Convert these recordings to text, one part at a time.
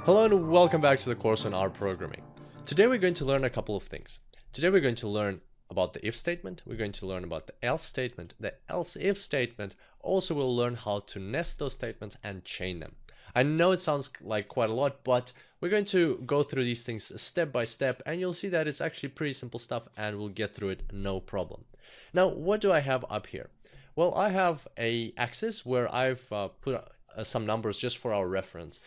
Hello and welcome back to the course on R programming. Today we're going to learn a couple of things. Today we're going to learn about the if statement, we're going to learn about the else statement, the else if statement. Also we'll learn how to nest those statements and chain them. I know it sounds like quite a lot, but we're going to go through these things step by step and you'll see that it's actually pretty simple stuff and we'll get through it no problem. Now what do I have up here? Well, I have a axis where I've put some numbers just for our reference.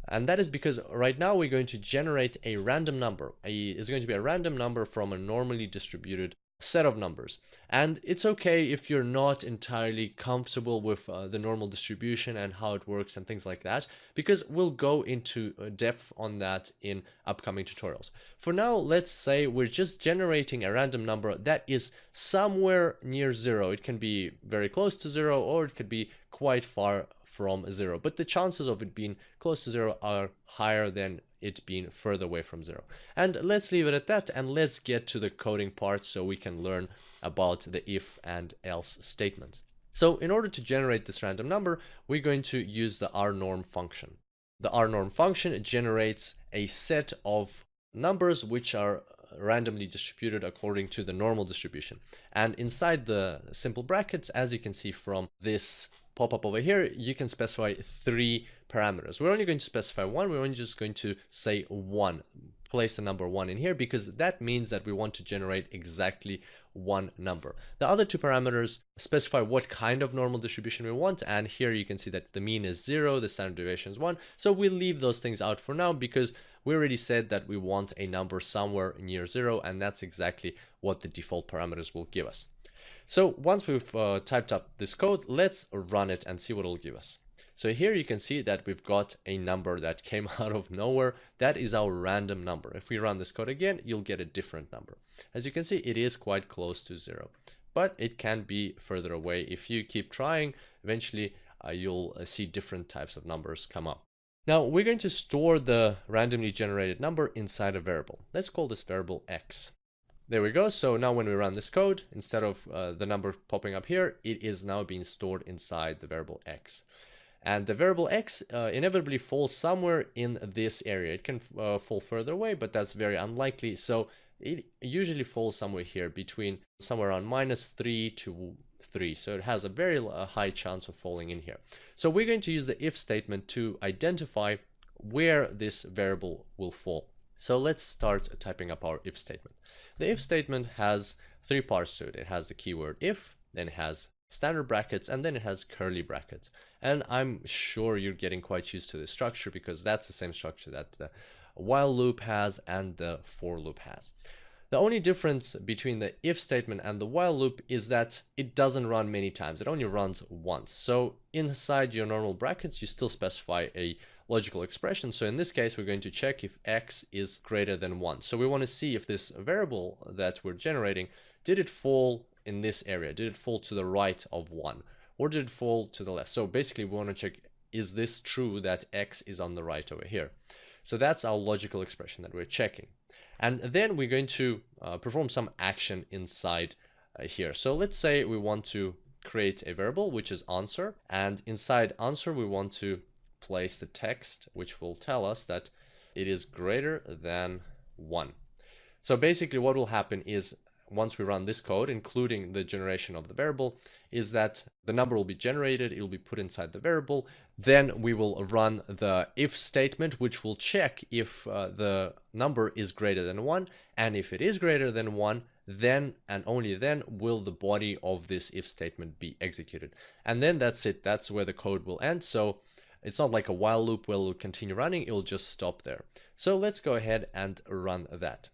And that is because right now we're going to generate a random number. It's going to be a random number from a normally distributed set of numbers. And it's okay if you're not entirely comfortable with the normal distribution and how it works and things like that, because we'll go into depth on that in upcoming tutorials. For now, let's say we're just generating a random number that is somewhere near zero. It can be very close to zero or it could be quite far from zero, but the chances of it being close to zero are higher than it being further away from zero. And let's leave it at that and let's get to the coding part so we can learn about the if and else statements. So in order to generate this random number, we're going to use the Ournorm function. The Ournorm function generates a set of numbers which are randomly distributed according to the normal distribution. And inside the simple brackets, as you can see from this pop-up over here, you can specify three parameters. We're only going to specify one. We're only just going to say one. Place the number one in here because that means that we want to generate exactly one number. The other two parameters specify what kind of normal distribution we want, and here you can see that the mean is 0, the standard deviation is 1. So we'll leave those things out for now because we already said that we want a number somewhere near 0, and that's exactly what the default parameters will give us. So once we've typed up this code, let's run it and see what it'll give us. So here you can see that we've got a number that came out of nowhere. That is our random number. If we run this code again, you'll get a different number. As you can see, it is quite close to 0, but it can be further away. If you keep trying, eventually you'll see different types of numbers come up. Now we're going to store the randomly generated number inside a variable. Let's call this variable x. There we go. So now when we run this code, instead of the number popping up here, it is now being stored inside the variable x. And the variable x inevitably falls somewhere in this area. It can fall further away, but that's very unlikely. So it usually falls somewhere here between somewhere around -3 to 3. So it has a very high chance of falling in here. So we're going to use the if statement to identify where this variable will fall. So let's start typing up our if statement. The if statement has three parts to it. It has the keyword if, then it has standard brackets, and then it has curly brackets. And I'm sure you're getting quite used to this structure because that's the same structure that the while loop has and the for loop has. The only difference between the if statement and the while loop is that it doesn't run many times. It only runs once. So inside your normal brackets, you still specify a logical expression. So in this case, we're going to check if x is greater than 1. So we want to see if this variable that we're generating, did it fall in this area? Did it fall to the right of 1? Or did it fall to the left? So basically we want to check, is this true that x is on the right over here? So that's our logical expression that we're checking. And then we're going to perform some action inside here. So let's say we want to create a variable which is answer, and inside answer we want to place the text which will tell us that it is greater than 1. So basically what will happen is once we run this code, including the generation of the variable, is that the number will be generated, it will be put inside the variable, then we will run the if statement, which will check if the number is greater than 1, and if it is greater than 1, then and only then will the body of this if statement be executed. And then that's it, that's where the code will end. So it's not like a while loop where it will continue running, it will just stop there. So let's go ahead and run that.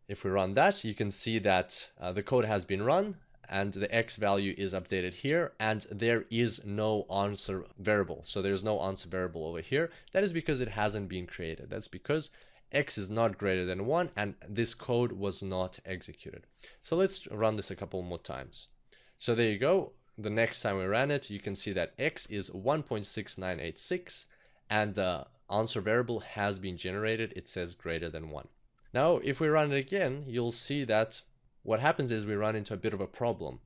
If we run that, you can see that the code has been run and the x value is updated here, and there is no answer variable. So there's no answer variable over here. That is because it hasn't been created. That's because x is not greater than 1 and this code was not executed. So let's run this a couple more times. So there you go. The next time we ran it, you can see that x is 1.6986 and the answer variable has been generated. It says greater than 1. Now, if we run it again, you'll see that what happens is we run into a bit of a problem.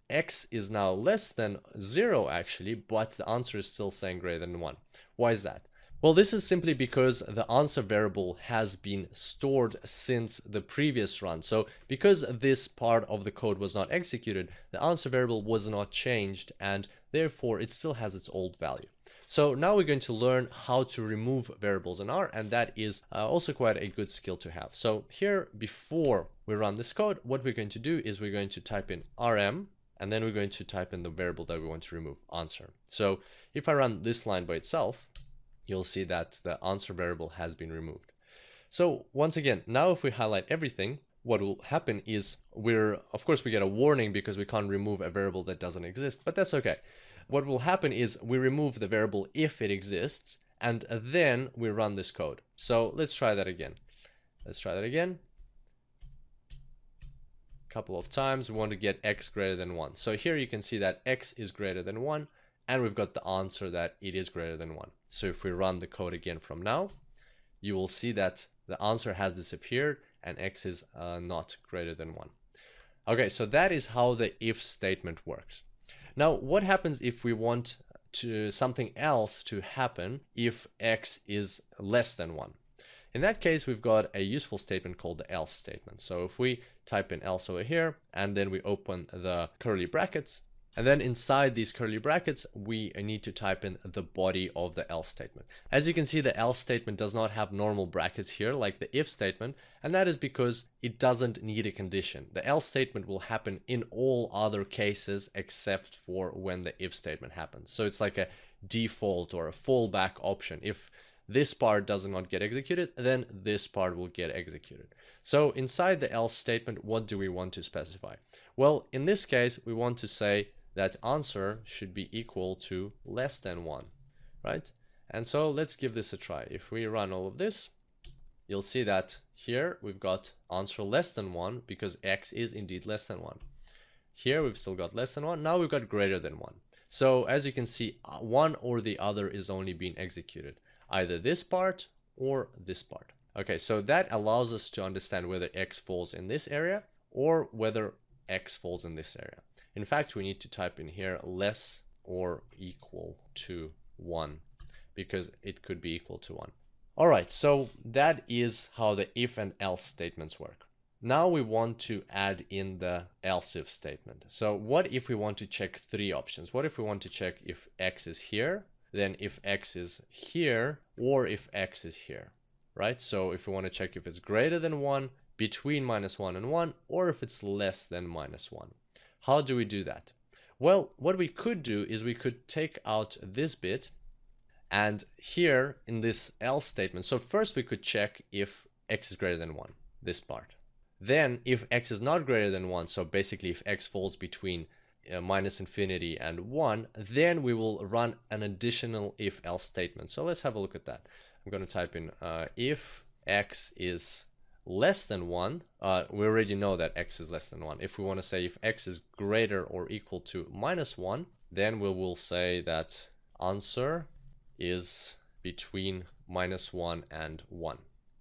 X is now less than 0 actually, but the answer is still saying greater than 1. Why is that? Well, this is simply because the answer variable has been stored since the previous run. So because this part of the code was not executed, the answer variable was not changed, and therefore it still has its old value. So now we're going to learn how to remove variables in R, and that is also quite a good skill to have. So here, before we run this code, what we're going to do is we're going to type in rm, and then we're going to type in the variable that we want to remove, answer. So if I run this line by itself, you'll see that the answer variable has been removed. So once again, now if we highlight everything, what will happen is of course we get a warning because we can't remove a variable that doesn't exist, but that's okay. What will happen is we remove the variable if it exists, and then we run this code. So let's try that again. Let's try that again. A couple of times. We want to get x greater than 1. So here you can see that x is greater than 1, and we've got the answer that it is greater than 1. So if we run the code again from now, you will see that the answer has disappeared and x is not greater than 1. Okay, so that is how the if statement works. Now, what happens if we want something else to happen if x is less than 1? In that case, we've got a useful statement called the else statement. So if we type in else over here, and then we open the curly brackets, and then inside these curly brackets, we need to type in the body of the else statement. As you can see, the else statement does not have normal brackets here like the if statement, and that is because it doesn't need a condition. The else statement will happen in all other cases except for when the if statement happens. So it's like a default or a fallback option. If this part does not get executed, then this part will get executed. So inside the else statement, what do we want to specify? Well, in this case, we want to say that answer should be equal to less than 1, right? And so let's give this a try. If we run all of this, you'll see that here we've got answer less than 1 because x is indeed less than 1. Here we've still got less than 1. Now we've got greater than 1. So as you can see, one or the other is only being executed, either this part or this part. Okay, so that allows us to understand whether x falls in this area or whether x falls in this area. In fact, we need to type in here less or equal to 1 because it could be equal to 1. All right, so that is how the if and else statements work. Now we want to add in the else if statement. So what if we want to check 3 options? What if we want to check if x is here, then if x is here, or if x is here, right? So if we want to check if it's greater than 1, between -1 and 1, or if it's less than -1. How do we do that? Well, what we could do is we could take out this bit, and here in this else statement, so first we could check if x is greater than 1, this part. Then if x is not greater than 1, so basically if x falls between -infinity and 1, then we will run an additional if else statement. So let's have a look at that. I'm going to type in if x is less than 1, we already know that x is less than 1. If we want to say if x is greater or equal to -1, then we will say that answer is between -1 and 1,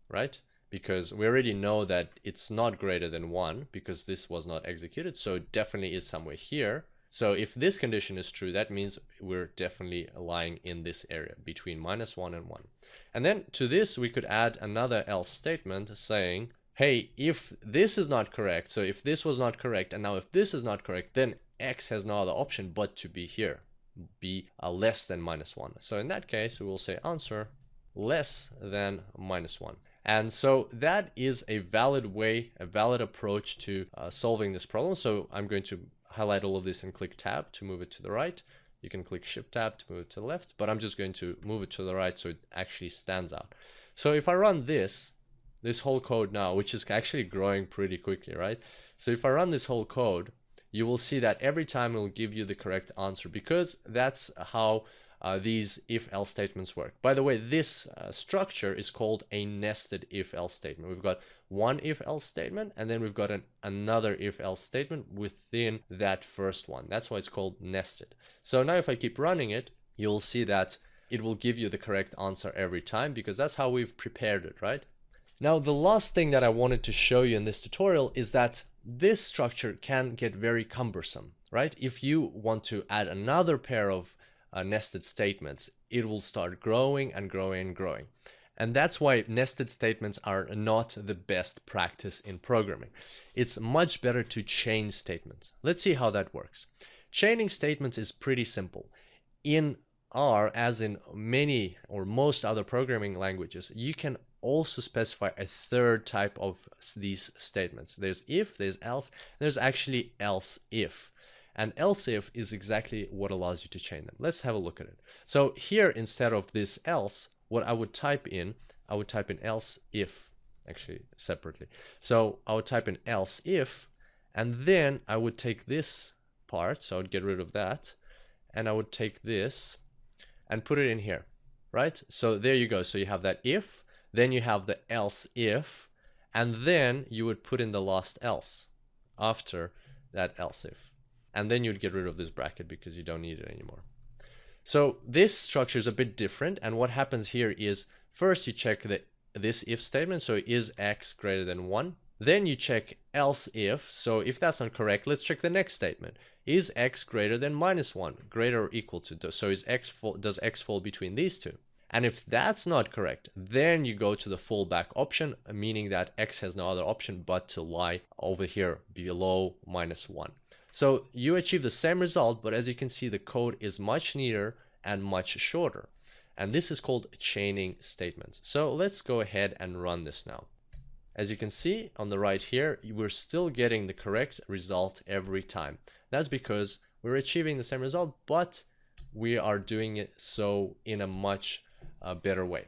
right? Because we already know that it's not greater than 1 because this was not executed, so it definitely is somewhere here. So if this condition is true, that means we're definitely lying in this area between -1 and 1. And then to this, we could add another else statement saying, hey, if this is not correct, so if this was not correct, and now if this is not correct, then x has no other option but to be here, be less than -1. So in that case, we will say answer less than -1. And so that is a valid way, a valid approach to solving this problem. So I'm going to highlight all of this and click tab to move it to the right. You can click shift tab to move it to the left, but I'm just going to move it to the right so it actually stands out. So if I run this whole code now, which is actually growing pretty quickly, right? So if I run this whole code, you will see that every time it will give you the correct answer because that's how these if-else statements work. By the way, this structure is called a nested if-else statement. We've got one if-else statement, and then we've got another if-else statement within that first one. That's why it's called nested. So now if I keep running it, you'll see that it will give you the correct answer every time because that's how we've prepared it, right? Now, the last thing that I wanted to show you in this tutorial is that this structure can get very cumbersome, right? If you want to add another pair of nested statements, it will start growing and growing and growing. And that's why nested statements are not the best practice in programming. It's much better to chain statements. Let's see how that works. Chaining statements is pretty simple. In R, as in many or most other programming languages, you can also specify a third type of these statements. There's if, there's else, there's actually else if. And else if is exactly what allows you to chain them. Let's have a look at it. So here, instead of this else, what I would type in else if, actually separately. So I would type in else if, and then I would take this part, so I would get rid of that, and I would take this and put it in here, right? So there you go. So you have that if, then you have the else if, and then you would put in the last else after that else if. And then you'd get rid of this bracket because you don't need it anymore. So this structure is a bit different, and what happens here is first you check this if statement, so is x greater than 1. Then you check else if, so if that's not correct, let's check the next statement. Is x greater than minus 1, greater or equal to, so is does x fall between these two? And if that's not correct, then you go to the fallback option, meaning that x has no other option but to lie over here below minus 1. So you achieve the same result, but as you can see, the code is much neater and much shorter. And this is called chaining statements. So let's go ahead and run this now. As you can see on the right here, we're still getting the correct result every time. That's because we're achieving the same result, but we are doing it so in a much better way.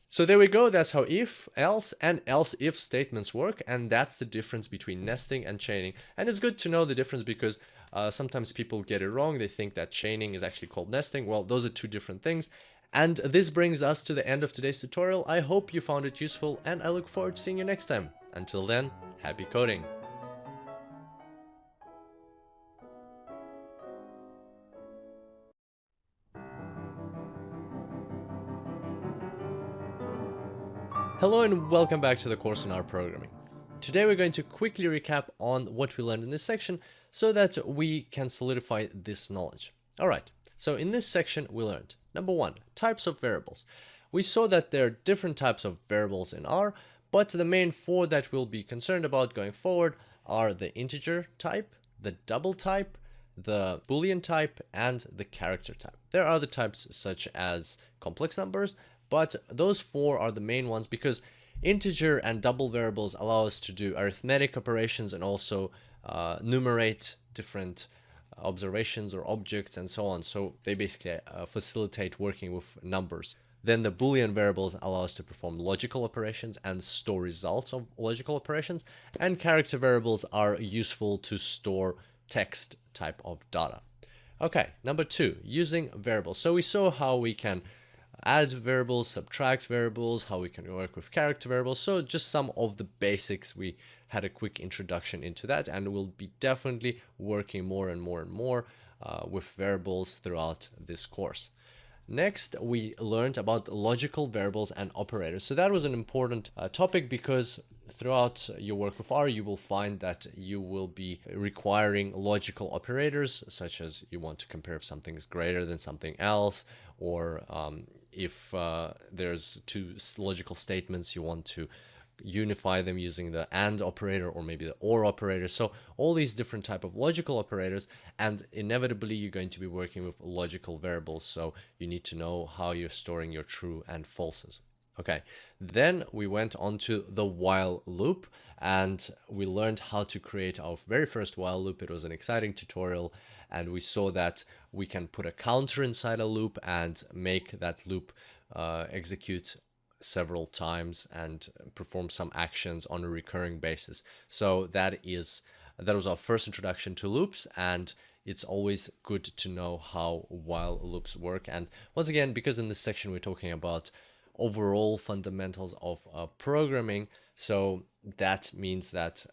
So there we go. That's how if, else, and else if statements work. And that's the difference between nesting and chaining. And it's good to know the difference because sometimes people get it wrong. They think that chaining is actually called nesting. Well, those are two different things. And this brings us to the end of today's tutorial. I hope you found it useful, and I look forward to seeing you next time. Until then, happy coding. Hello and welcome back to the course on R programming. Today we're going to quickly recap on what we learned in this section so that we can solidify this knowledge. Alright, so in this section we learned, number 1, types of variables. We saw that there are different types of variables in R, but the main 4 that we'll be concerned about going forward are the integer type, the double type, the Boolean type, and the character type. There are other types such as complex numbers, but those 4 are the main ones because integer and double variables allow us to do arithmetic operations and also numerate different observations or objects and so on. So they basically facilitate working with numbers. Then the Boolean variables allow us to perform logical operations and store results of logical operations. And character variables are useful to store text type of data. Okay, number 2, using variables. So we saw how we can add variables, subtract variables, how we can work with character variables. So just some of the basics. We had a quick introduction into that, and we'll be definitely working more and more and more with variables throughout this course. Next, we learned about logical variables and operators. So that was an important topic because throughout your work with R, you will find that you will be requiring logical operators, such as you want to compare if something is greater than something else, or if there's two logical statements, you want to unify them using the AND operator or maybe the OR operator. So all these different type of logical operators, and inevitably you're going to be working with logical variables. So you need to know how you're storing your true and falses. Okay, then we went on to the while loop, and we learned how to create our very first while loop. It was an exciting tutorial, and we saw that we can put a counter inside a loop and make that loop execute several times and perform some actions on a recurring basis. So that was our first introduction to loops, and it's always good to know how while loops work. And once again, because in this section we're talking about overall fundamentals of programming, so that means that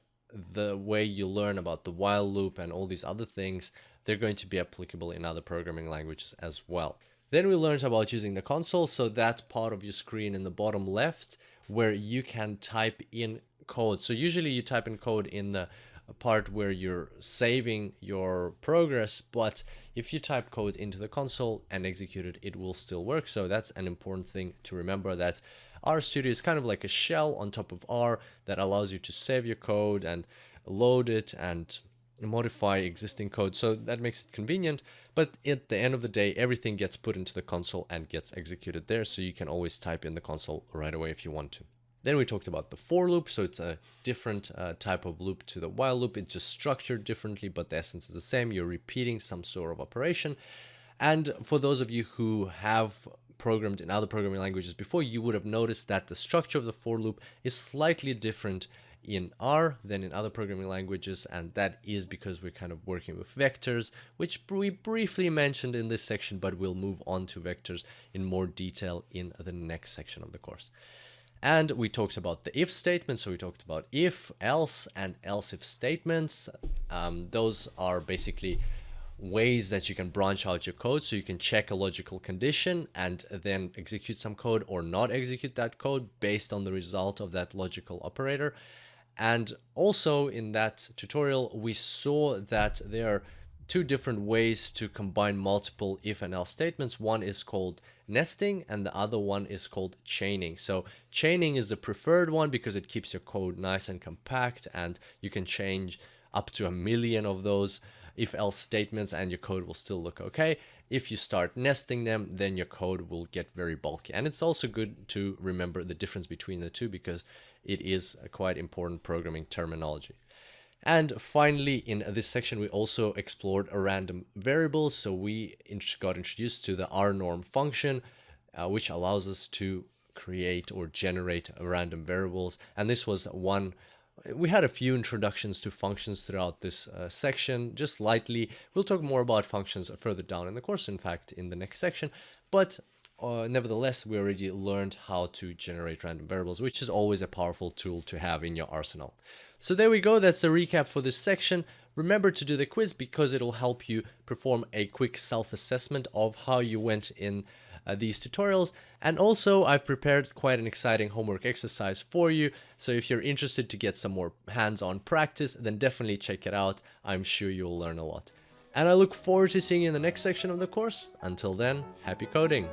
the way you learn about the while loop and all these other things, they're going to be applicable in other programming languages as well. Then we learned about using the console, so that part of your screen in the bottom left where you can type in code. So usually you type in code in the part where you're saving your progress, but if you type code into the console and execute it, it will still work. So that's an important thing to remember, that RStudio is kind of like a shell on top of R that allows you to save your code and load it and modify existing code. So that makes it convenient, but at the end of the day, everything gets put into the console and gets executed there, so you can always type in the console right away if you want to. Then we talked about the for loop, so it's a different type of loop to the while loop. It's just structured differently, but the essence is the same. You're repeating some sort of operation. And for those of you who have programmed in other programming languages before, you would have noticed that the structure of the for loop is slightly different in R than in other programming languages, and that is because we're kind of working with vectors, which we briefly mentioned in this section, but we'll move on to vectors in more detail in the next section of the course. And we talked about the if statement. So we talked about if, else, and else if statements. Those are basically ways that you can branch out your code, so you can check a logical condition and then execute some code or not execute that code based on the result of that logical operator. And also in that tutorial, we saw that there are two different ways to combine multiple if and else statements. One is called nesting and the other one is called chaining. So chaining is the preferred one because it keeps your code nice and compact, and you can change up to 1 million of those if else statements and your code will still look okay. If you start nesting them, then your code will get very bulky. And it's also good to remember the difference between the two because it is a quite important programming terminology. And finally, in this section, we also explored a random variables. So we got introduced to the Ournorm function, which allows us to create or generate random variables. And this was one. We had a few introductions to functions throughout this section, just lightly. We'll talk more about functions further down in the course, in fact, in the next section. But nevertheless, we already learned how to generate random variables, which is always a powerful tool to have in your arsenal. So there we go. That's the recap for this section. Remember to do the quiz because it'll help you perform a quick self-assessment of how you went in these tutorials. And also I've prepared quite an exciting homework exercise for you. So if you're interested to get some more hands-on practice, then definitely check it out. I'm sure you'll learn a lot. And I look forward to seeing you in the next section of the course. Until then, happy coding!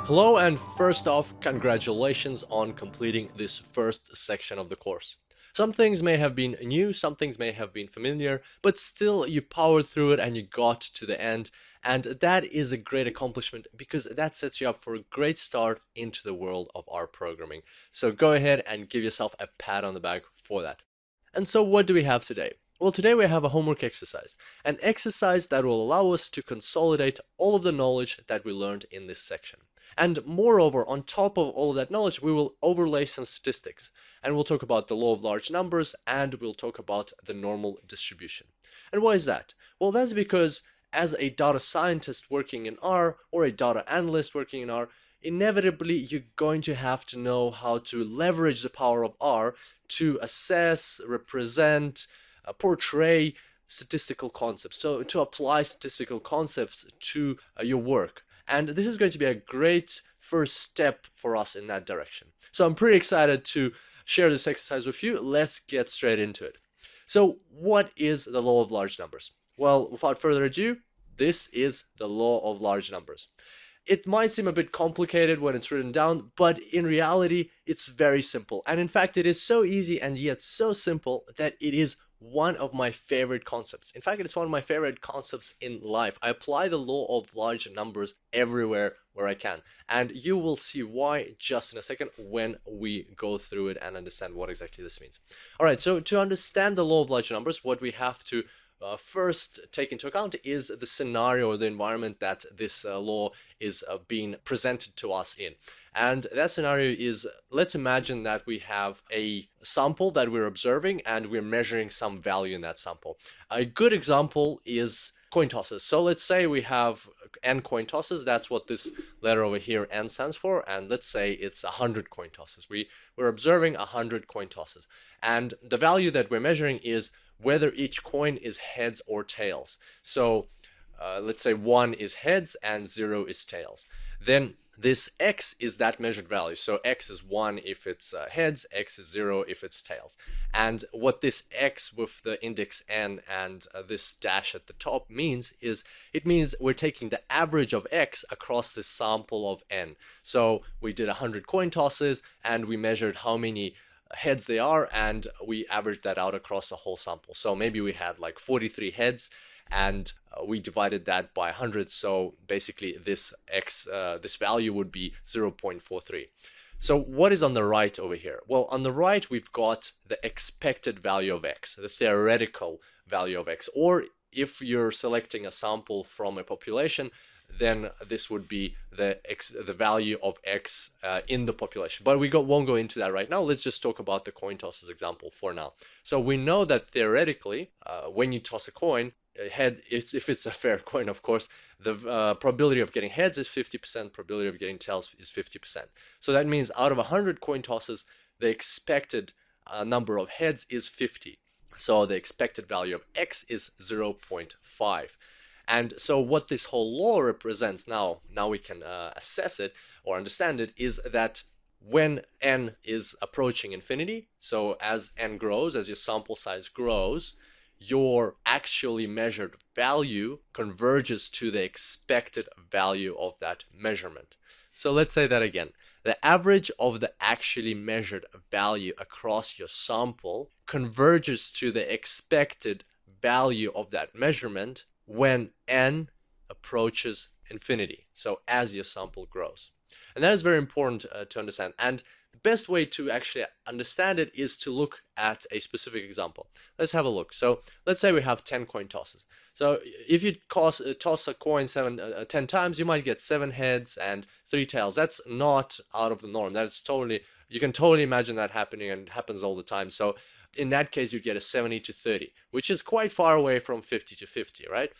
Hello, and first off, congratulations on completing this first section of the course. Some things may have been new, some things may have been familiar, but still you powered through it and you got to the end. And that is a great accomplishment because that sets you up for a great start into the world of R programming. So go ahead and give yourself a pat on the back for that. And so what do we have today? Well, today we have a homework exercise, an exercise that will allow us to consolidate all of the knowledge that we learned in this section. And moreover, on top of all of that knowledge, we will overlay some statistics. And we'll talk about the law of large numbers, and we'll talk about the normal distribution. And why is that? Well, that's because as a data scientist working in R, or a data analyst working in R, inevitably you're going to have to know how to leverage the power of R to assess, represent, portray statistical concepts. So to apply statistical concepts to your work. And this is going to be a great first step for us in that direction. So I'm pretty excited to share this exercise with you. Let's get straight into it. So what is the law of large numbers? Well, without further ado, this is the law of large numbers. It might seem a bit complicated when it's written down, but in reality, it's very simple. And in fact, it is so easy and yet so simple that it is one of my favorite concepts. In fact, it's one of my favorite concepts in life. I apply the law of large numbers everywhere where I can. And you will see why just in a second when we go through it and understand what exactly this means. All right, so to understand the law of large numbers, what we have to first take into account is the scenario or the environment that this law is being presented to us in. And that scenario is, let's imagine that we have a sample that we're observing and we're measuring some value in that sample. A good example is coin tosses. So let's say we have n coin tosses. That's what this letter over here, n, stands for. And let's say it's 100 coin tosses. We're observing 100 coin tosses. And the value that we're measuring is whether each coin is heads or tails. So let's say 1 is heads and 0 is tails, then this x is that measured value. So x is 1 if it's heads, x is 0 if it's tails. And what this x with the index n and this dash at the top means is, it means we're taking the average of x across this sample of n. So we did 100 coin tosses and we measured how many heads they are, and we averaged that out across the whole sample. So maybe we had like 43 heads, and we divided that by 100. So basically this this value would be 0.43. So what is on the right over here? Well, on the right we've got the expected value of x, the theoretical value of x, or if you're selecting a sample from a population, then this would be the value of x in the population. But we won't go into that right now. Let's just talk about the coin tosses example for now. So we know that theoretically, when you toss a coin, if it's a fair coin, of course, the probability of getting heads is 50%, probability of getting tails is 50%. So that means out of 100 coin tosses, the expected number of heads is 50. So the expected value of x is 0.5. And so what this whole law represents, now we can assess it or understand it, is that when n is approaching infinity, so as n grows, as your sample size grows, your actually measured value converges to the expected value of that measurement. So let's say that again. The average of the actually measured value across your sample converges to the expected value of that measurement when n approaches infinity, so as your sample grows. And that is very important to understand. And the best way to actually understand it is to look at a specific example. Let's have a look. So let's say we have 10 coin tosses. So if you toss a coin 10 times, you might get 7 heads and 3 tails. That's not out of the norm. That's totally, you can totally imagine that happening, and it happens all the time. So in that case, you get a 70 to 30, which is quite far away from 50 to 50, right?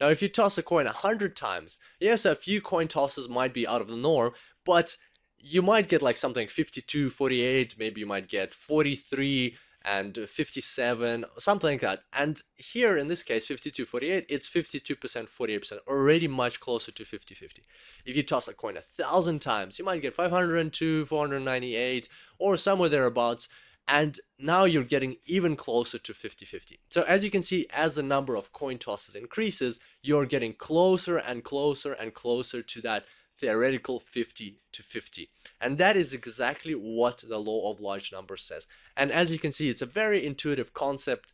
Now, if you toss a coin 100 times, yes, a few coin tosses might be out of the norm, but you might get like something 52, 48, maybe you might get 43 and 57, something like that. And here in this case, 52, 48, it's 52%, 48%, already much closer to 50-50. If you toss a coin 1,000 times, you might get 502, 498, or somewhere thereabouts. And now you're getting even closer to 50-50. So as you can see, as the number of coin tosses increases, you're getting closer and closer and closer to that theoretical 50-50. And that is exactly what the law of large numbers says. And as you can see, it's a very intuitive concept.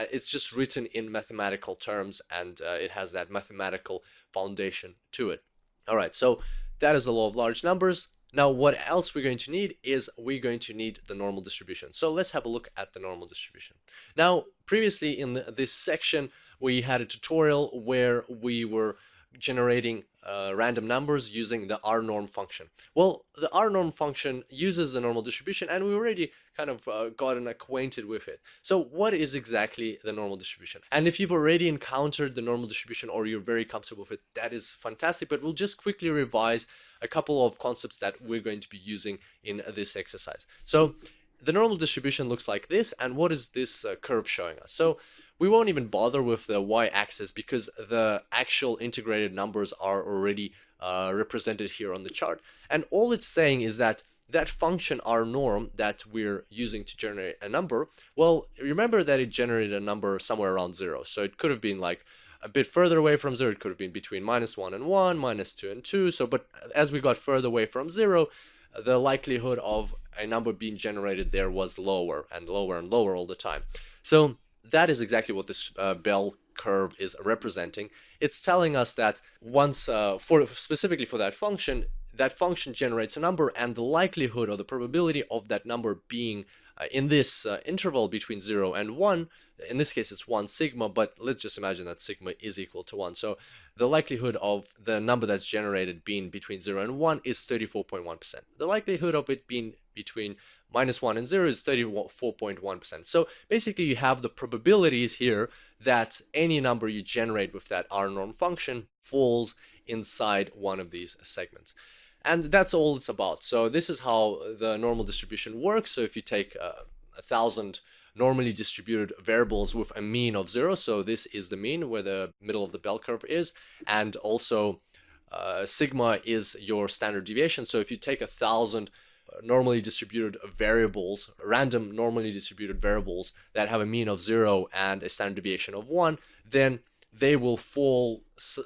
It's just written in mathematical terms, and it has that mathematical foundation to it. All right, so that is the law of large numbers. Now, what else we're going to need is we're going to need the normal distribution. So let's have a look at the normal distribution. Now, previously in this section, we had a tutorial where we were generating random numbers using the Ournorm function. Well, the Ournorm function uses the normal distribution, and we already kind of gotten acquainted with it. So what is exactly the normal distribution? And if you've already encountered the normal distribution or you're very comfortable with it, that is fantastic, but we'll just quickly revise a couple of concepts that we're going to be using in this exercise. So the normal distribution looks like this, and what is this curve showing us? So we won't even bother with the y-axis because the actual integrated numbers are already represented here on the chart. And all it's saying is that that function Ournorm that we're using to generate a number, well, remember that it generated a number somewhere around 0. So it could have been like a bit further away from 0. It could have been between -1 and 1, -2 and 2. So, but as we got further away from 0, the likelihood of a number being generated there was lower and lower and lower all the time. So that is exactly what this bell curve is representing. It's telling us that once, specifically for that function generates a number, and the likelihood or the probability of that number being in this interval between 0 and 1, in this case it's 1 sigma, but let's just imagine that sigma is equal to 1. So the likelihood of the number that's generated being between 0 and 1 is 34.1%. The likelihood of it being between -1 and 0 is 34.1%. So basically you have the probabilities here that any number you generate with that Ournorm function falls inside one of these segments. And that's all it's about. So this is how the normal distribution works. So if you take 1,000 normally distributed variables with a mean of 0. So this is the mean where the middle of the bell curve is, and also sigma is your standard deviation. So if you take 1,000 normally distributed variables, random normally distributed variables that have a mean of 0 and a standard deviation of 1, then they will fall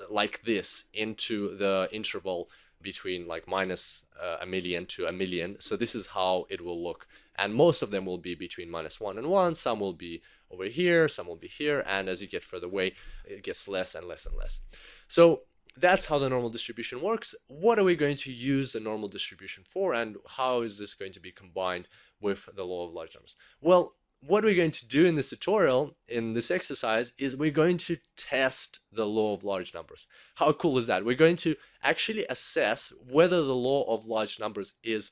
like this into the interval between like minus a million to a million. So this is how it will look. And most of them will be between -1 and 1. Some will be over here, some will be here. And as you get further away, it gets less and less and less. So that's how the normal distribution works. What are we going to use the normal distribution for, and how is this going to be combined with the law of large numbers? Well, what we're going to do in this tutorial, in this exercise, is we're going to test the law of large numbers. How cool is that? We're going to actually assess whether the law of large numbers is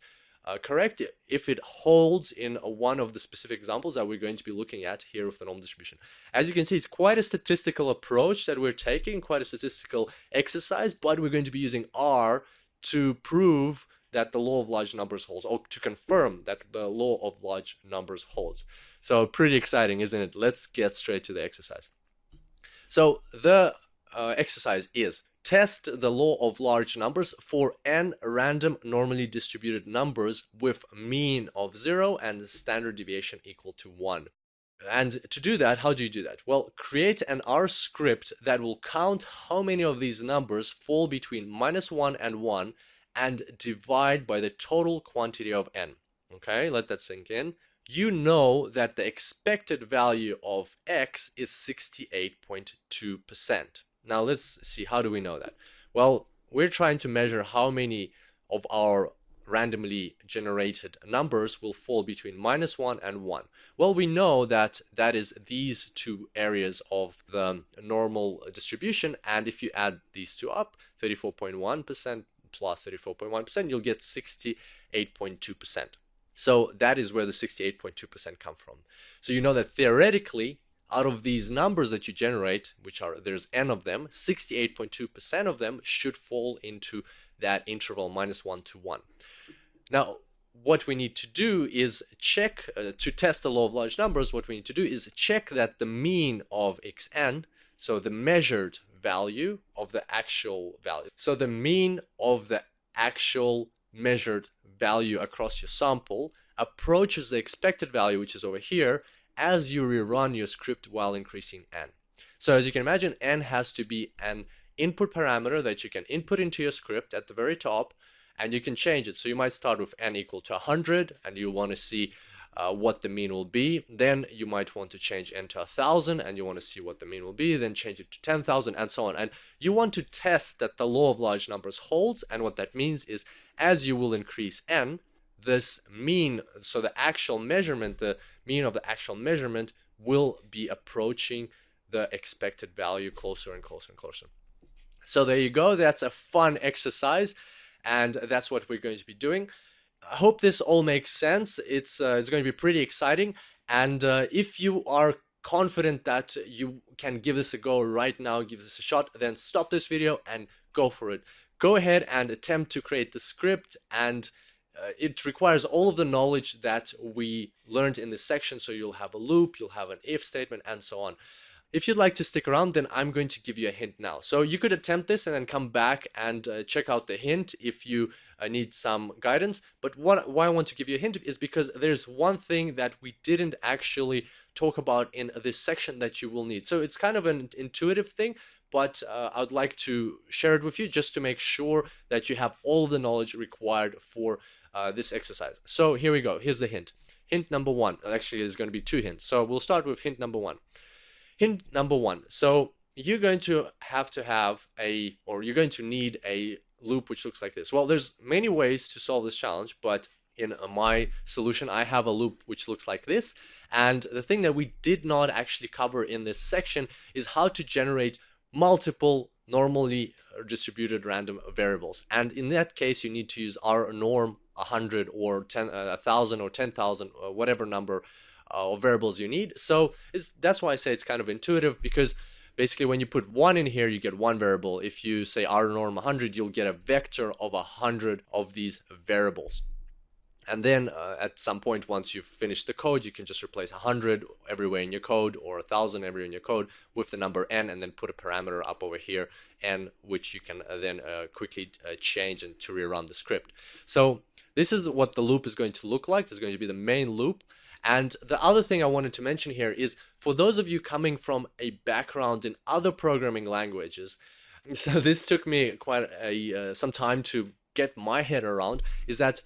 correct, if it holds in one of the specific examples that we're going to be looking at here with the normal distribution. As you can see, it's quite a statistical approach that we're taking, quite a statistical exercise, but we're going to be using R to prove that the law of large numbers holds, or to confirm that the law of large numbers holds. So pretty exciting, isn't it? Let's get straight to the exercise. So the exercise is: test the law of large numbers for n random normally distributed numbers with mean of 0 and standard deviation equal to 1. And to do that, how do you do that? Well, create an R script that will count how many of these numbers fall between -1 and 1 and divide by the total quantity of n. Okay, let that sink in. You know that the expected value of x is 68.2%. Now let's see, how do we know that? Well, we're trying to measure how many of our randomly generated numbers will fall between -1 and 1. Well, we know that that is these two areas of the normal distribution, and if you add these two up, 34.1% plus 34.1%, you'll get 68.2%. So that is where the 68.2% come from. So you know that theoretically, out of these numbers that you generate, which are, there's n of them, 68.2% of them should fall into that interval -1 to 1. Now, what we need to do is check, to test the law of large numbers, what we need to do is check that the mean of xn, so the measured value of the actual value, so the mean of the actual measured value across your sample approaches the expected value, which is over here, as you rerun your script while increasing n. So as you can imagine, n has to be an input parameter that you can input into your script at the very top, and you can change it. So you might start with n equal to 100, and you want to see what the mean will be. Then you might want to change n to 1,000, and you want to see what the mean will be. Then change it to 10,000, and so on. And you want to test that the law of large numbers holds, and what that means is, as you will increase n, this mean, so the actual measurement, the mean of the actual measurement will be approaching the expected value closer and closer and closer. So there you go. That's a fun exercise, and that's what we're going to be doing. I hope this all makes sense. It's going to be pretty exciting, and if you are confident that you can give this a go right now, give this a shot, then stop this video and go for it. Go ahead and attempt to create the script, and it requires all of the knowledge that we learned in this section. So you'll have a loop, you'll have an if statement, and so on. If you'd like to stick around, then I'm going to give you a hint now. So you could attempt this and then come back and check out the hint if you need some guidance. But why I want to give you a hint is because there's one thing that we didn't actually talk about in this section that you will need. So it's kind of an intuitive thing, but I would like to share it with you just to make sure that you have all of the knowledge required for this exercise. So here we go. Here's the hint. Hint number one. Actually, there's going to be two hints. So we'll start with hint number one. Hint number one. So you're going to have or you're going to need a loop which looks like this. Well, there's many ways to solve this challenge, but in my solution, I have a loop which looks like this. And the thing that we did not actually cover in this section is how to generate multiple normally distributed random variables. And in that case, you need to use Ournorm 100 or 1,000 or 10,000, whatever number of variables you need. So that's why I say it's kind of intuitive, because basically when you put 1 in here, you get one variable. If you say Ournorm 100, you'll get a vector of 100 of these variables. And then at some point, once you've finished the code, you can just replace 100 everywhere in your code or 1,000 everywhere in your code with the number n, and then put a parameter up over here, n, which you can then quickly change and to rerun the script. So this is what the loop is going to look like. This is going to be the main loop. And the other thing I wanted to mention here is, for those of you coming from a background in other programming languages, so this took me quite some time to get my head around, is that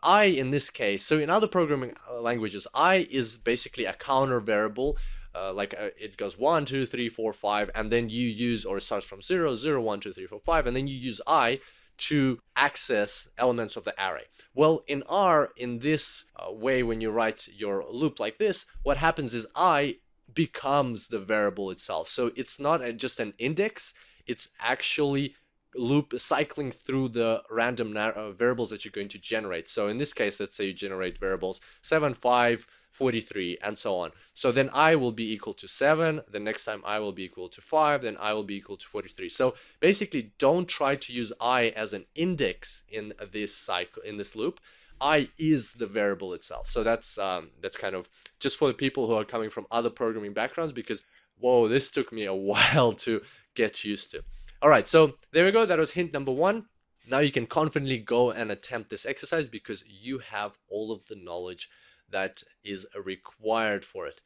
I, in this case, so in other programming languages, I is basically a counter variable, it goes 1, 2, 3, 4, 5, and then you use, or it starts from 0, 0, 1, 2, 3, 4, 5, and then you use I to access elements of the array. Well, in R, in this way, when you write your loop like this, what happens is I becomes the variable itself. So it's not just an index, it's actually loop cycling through the random variables that you're going to generate. So in this case, let's say you generate variables 7, 5, 43, and so on. So then I will be equal to 7, the next time I will be equal to 5, then I will be equal to 43. So basically, don't try to use I as an index in this cycle, in this loop. I is the variable itself. So that's kind of just for the people who are coming from other programming backgrounds, because whoa, this took me a while to get used to. All right, so there we go. That was hint number 1. Now you can confidently go and attempt this exercise because you have all of the knowledge that is required for it.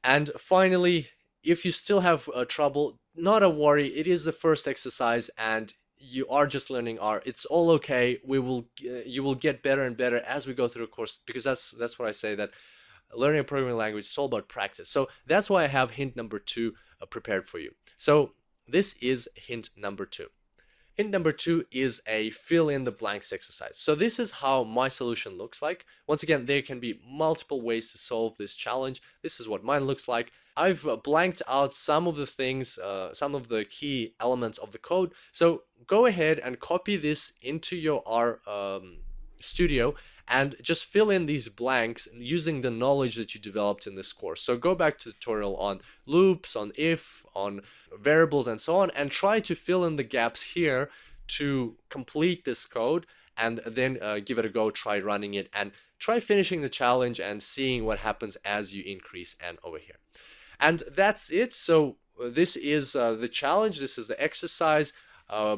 And finally, if you still have trouble, not a worry. It is the first exercise and you are just learning R. It's all okay. You will get better and better as we go through the course, because that's what I say, that learning a programming language is all about practice. So that's why I have hint number 2 prepared for you. So this is hint number 2. Hint number 2 is a fill in the blanks exercise. So this is how my solution looks like. Once again, there can be multiple ways to solve this challenge. This is what mine looks like. I've blanked out some of the things, some of the key elements of the code. So go ahead and copy this into your R Studio and just fill in these blanks using the knowledge that you developed in this course. So go back to the tutorial on loops, on if, on variables, and so on, and try to fill in the gaps here to complete this code, and then give it a go, try running it, and try finishing the challenge and seeing what happens as you increase n over here. And that's it. So this is the challenge, this is the exercise.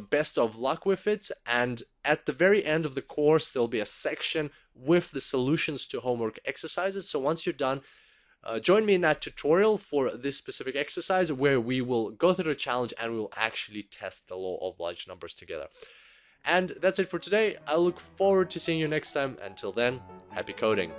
Best of luck with it, and at the very end of the course there'll be a section with the solutions to homework exercises. So once you're done, join me in that tutorial for this specific exercise, where we will go through the challenge and we will actually test the law of large numbers together. And that's it for today. I look forward to seeing you next time. Until then, happy coding.